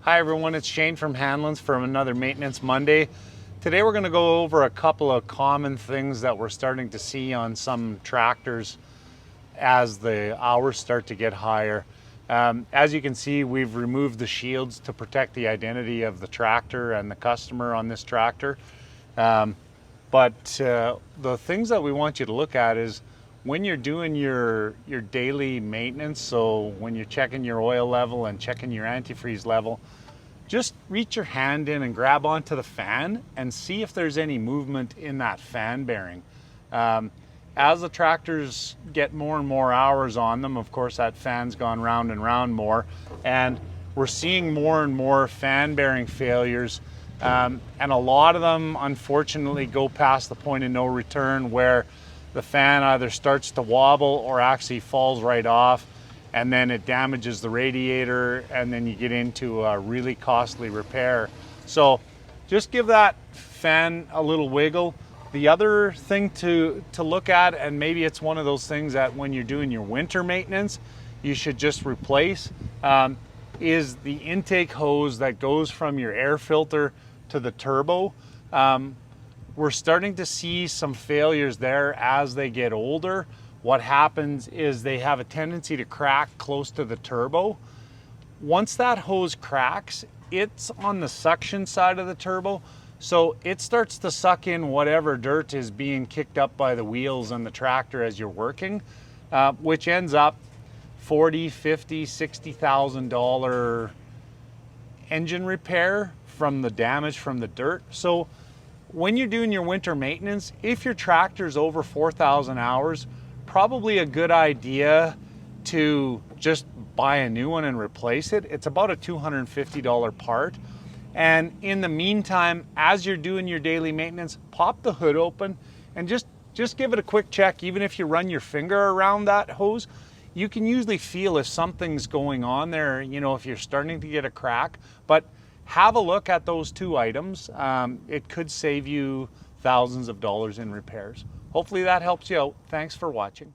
Hi everyone, it's Shane from Hanlon's from another Maintenance Monday. Today we're going to go over a couple of common things that we're starting to see on some tractors as the hours start to get higher. As you can see, we've removed the shields to protect the identity of the tractor and the customer on this tractor. But the things that we want you to look at is when you're doing your daily maintenance, so when you're checking your oil level and checking your antifreeze level, just reach your hand in and grab onto the fan and see if there's any movement in that fan bearing. As the tractors get more and more hours on them, of course that fan's gone round and round more, and we're seeing more and more fan bearing failures. And a lot of them unfortunately go past the point of no return where the fan either starts to wobble or actually falls right off, and then it damages the radiator, and then you get into a really costly repair. So just give that fan a little wiggle. The other thing to look at, and maybe it's one of those things that when you're doing your winter maintenance you should just replace, is the intake hose that goes from your air filter to the turbo. We're starting to see some failures there as they get older. What happens is they have a tendency to crack close to the turbo. Once that hose cracks, it's on the suction side of the turbo, so it starts to suck in whatever dirt is being kicked up by the wheels and the tractor as you're working, which ends up $40,000, $50,000, $60,000 engine repair from the damage from the dirt. So when you're doing your winter maintenance, if your tractor's over 4,000 hours, probably a good idea to just buy a new one and replace it. It's about a $250 part. And in the meantime, as you're doing your daily maintenance, pop the hood open and just give it a quick check. Even if you run your finger around that hose, you can usually feel if something's going on there, you know, if you're starting to get a crack. But have a look at those two items. It could save you thousands of dollars in repairs. Hopefully that helps you out. Thanks for watching.